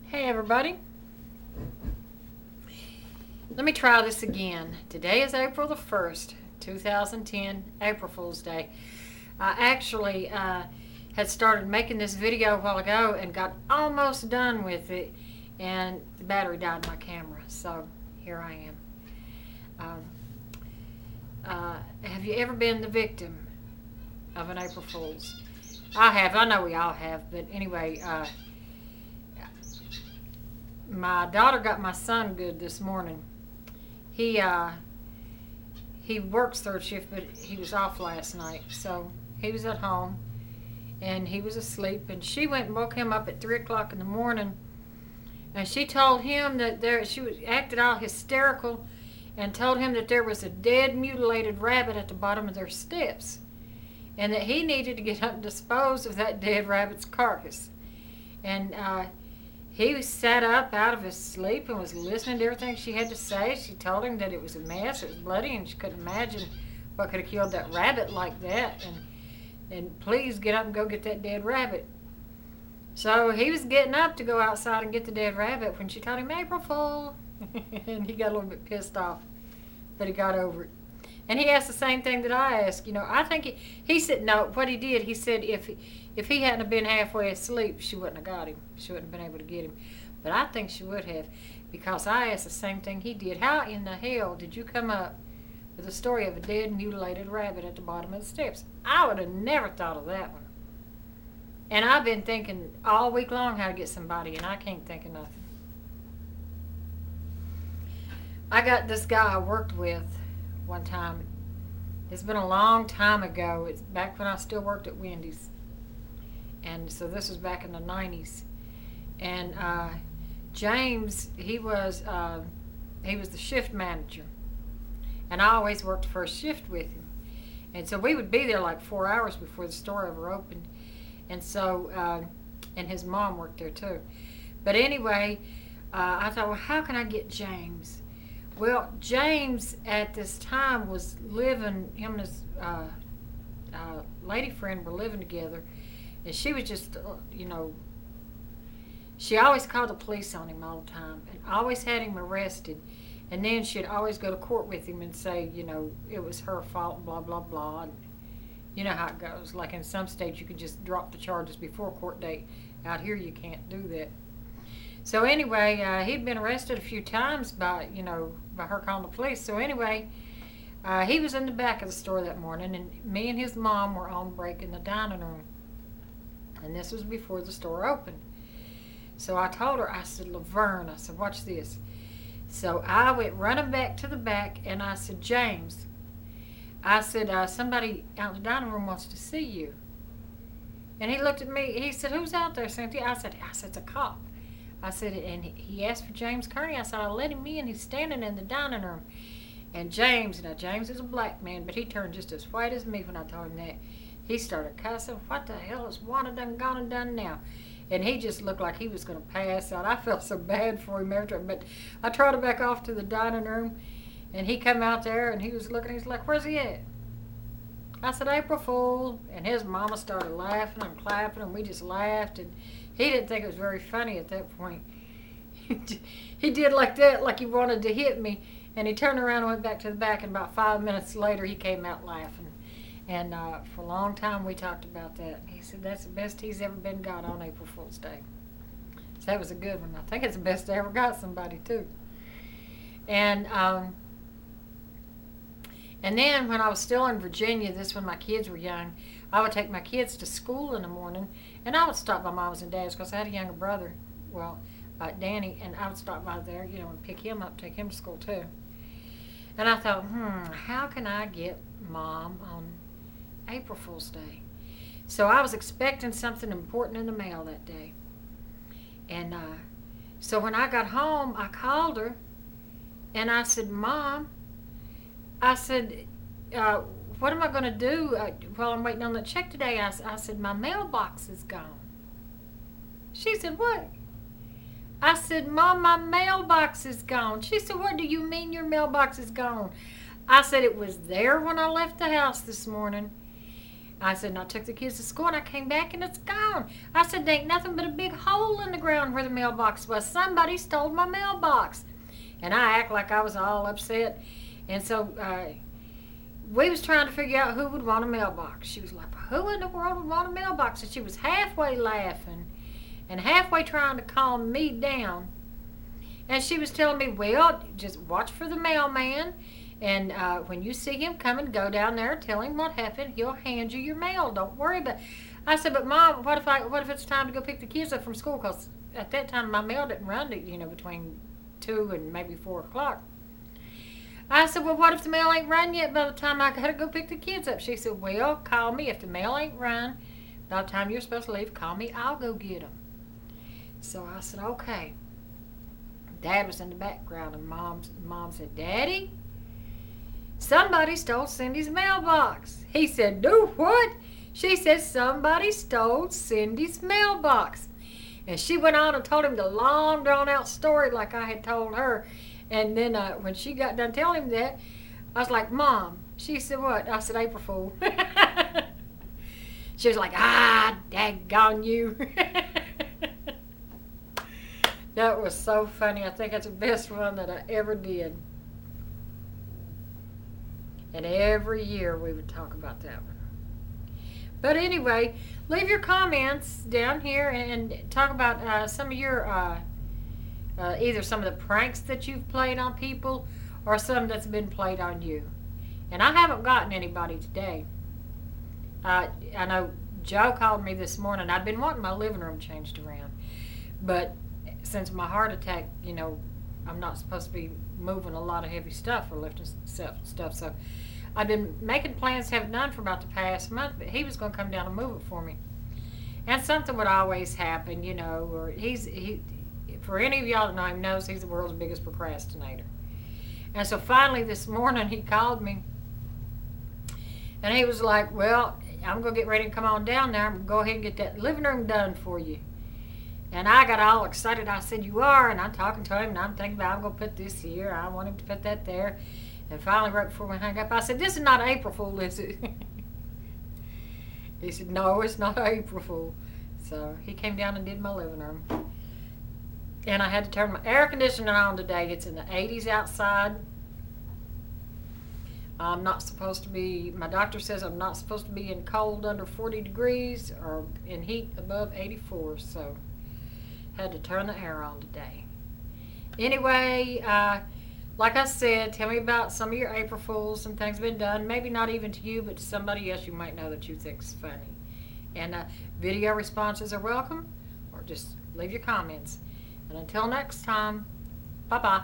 Hey everybody, let me try this again. Today is April the 1st, 2010, April Fool's Day. I actually had started making this video a while ago and got almost done with it, and the battery died in my camera, so here I am. Have you ever been the victim of an April Fool's? I have. I know we all have, but anyway, my daughter got my son good this morning. He works third shift, but he was off last night, so he was at home and he was asleep. And she went and woke him up at 3 o'clock in the morning, and she told him that she acted all hysterical and told him that there was a dead, mutilated rabbit at the bottom of their steps, and that he needed to get up and dispose of that dead rabbit's carcass. And he sat up out of his sleep and was listening to everything she had to say. She told him that it was a mess, it was bloody, and she couldn't imagine what could have killed that rabbit like that. And please get up and go get that dead rabbit. So he was getting up to go outside and get the dead rabbit when she told him, April Fool. And he got a little bit pissed off, but he got over it. And he asked the same thing that I asked. I think he said, no, what he did, he said if he hadn't have been halfway asleep, she wouldn't have got him. She wouldn't have been able to get him. But I think she would have, because I asked the same thing he did. How in the hell did you come up with the story of a dead, mutilated rabbit at the bottom of the steps? I would have never thought of that one. And I've been thinking all week long how to get somebody, and I can't think of nothing. I got this guy I worked with one time. It's been a long time ago. It's back when I still worked at Wendy's. And so this was back in the 90s. And James, he was the shift manager. And I always worked first shift with him. And so we would be there like 4 hours before the store ever opened. And so, and his mom worked there too. But anyway, I thought, well, how can I get James? Well, James at this time was living, him and his lady friend were living together. And she was just, she always called the police on him all the time and always had him arrested. And then she'd always go to court with him and say, it was her fault, blah, blah, blah. And you know how it goes. Like in some states, you can just drop the charges before court date. Out here, you can't do that. So anyway, he'd been arrested a few times by her calling the police. So anyway, he was in the back of the store that morning, and me and his mom were on break in the dining room. And this was before the store opened. So I told her, I said, Laverne, I said, watch this. So I went running back to the back, and I said, James, I said, somebody out in the dining room wants to see you. And he looked at me, he said, who's out there, Cynthia? I said, it's a cop. I said, and he asked for James Kearney. I said, I'll let him in. He's standing in the dining room. And James is a black man, but he turned just as white as me when I told him that. He started cussing. What the hell is Wanda done gone and done now? And he just looked like he was going to pass out. I felt so bad for him after, but I trotted back off to the dining room, and he come out there, and he was looking. He's like, where's he at? I said, April Fool. And his mama started laughing and clapping, and we just laughed, and he didn't think it was very funny at that point. He did like that, like he wanted to hit me, and he turned around and went back to the back, and about 5 minutes later, he came out laughing. And for a long time, we talked about that. He said that's the best he's ever been got on April Fool's Day. So that was a good one. I think it's the best I ever got somebody, too. And then when I was still in Virginia, this when my kids were young, I would take my kids to school in the morning, and I would stop by Mom's and Dad's because I had a younger brother, Danny, and I would stop by there, and pick him up, take him to school too. And I thought, how can I get Mom on April Fool's Day? So I was expecting something important in the mail that day. And so when I got home, I called her, and I said, Mom, I said, what am I going to do while I'm waiting on the check today? I said, my mailbox is gone. She said, what? I said, Mom, my mailbox is gone. She said, what do you mean your mailbox is gone? I said, it was there when I left the house this morning. I said, and I took the kids to school, and I came back, and it's gone. I said, there ain't nothing but a big hole in the ground where the mailbox was. Somebody stole my mailbox. And I act like I was all upset. And so we was trying to figure out who would want a mailbox. She was like, who in the world would want a mailbox? And she was halfway laughing and halfway trying to calm me down. And she was telling me, well, just watch for the mailman. And when you see him coming, go down there, tell him what happened. He'll hand you your mail. Don't worry about it. I said, but Mom, what if it's time to go pick the kids up from school? Because at that time, my mail didn't run to, between 2 and maybe 4 o'clock. I said, well, what if the mail ain't run yet by the time I got to go pick the kids up? She said, well, call me. If the mail ain't run by the time you're supposed to leave, call me. I'll go get them. So I said, okay. Dad was in the background, and Mom said, Daddy, somebody stole Cindy's mailbox. He said, do what? She said, somebody stole Cindy's mailbox. And she went on and told him the long, drawn-out story like I had told her. And then when she got done telling him that, I was like, Mom. She said, what? I said, April Fool. She was like, daggone you. That was so funny. I think that's the best one that I ever did. And every year we would talk about that one. But anyway, leave your comments down here and talk about some of your, either some of the pranks that you've played on people or some that's been played on you. And I haven't gotten anybody today. I know Joe called me this morning. I've been wanting my living room changed around. But since my heart attack, I'm not supposed to be moving a lot of heavy stuff or lifting stuff. So I've been making plans to have it done for about the past month, but he was going to come down and move it for me. And something would always happen, or he for any of y'all that know him knows he's the world's biggest procrastinator. And so finally this morning he called me and he was like, well, I'm going to get ready to come on down there. I'm going to go ahead and get that living room done for you. And I got all excited. I said, you are? And I'm talking to him, and I'm thinking about, I'm going to put this here. I want him to put that there. And finally, right before we hung up, I said, this is not April Fool, is it? He said, no, it's not April Fool. So he came down and did my living room. And I had to turn my air conditioner on today. It's in the 80s outside. I'm not supposed to be, my doctor says I'm not supposed to be in cold under 40 degrees or in heat above 84. So had to turn the air on today. Anyway, like I said, tell me about some of your April Fools and things been done. Maybe not even to you, but to somebody else you might know that you think's funny. And video responses are welcome, or just leave your comments. And until next time, bye-bye.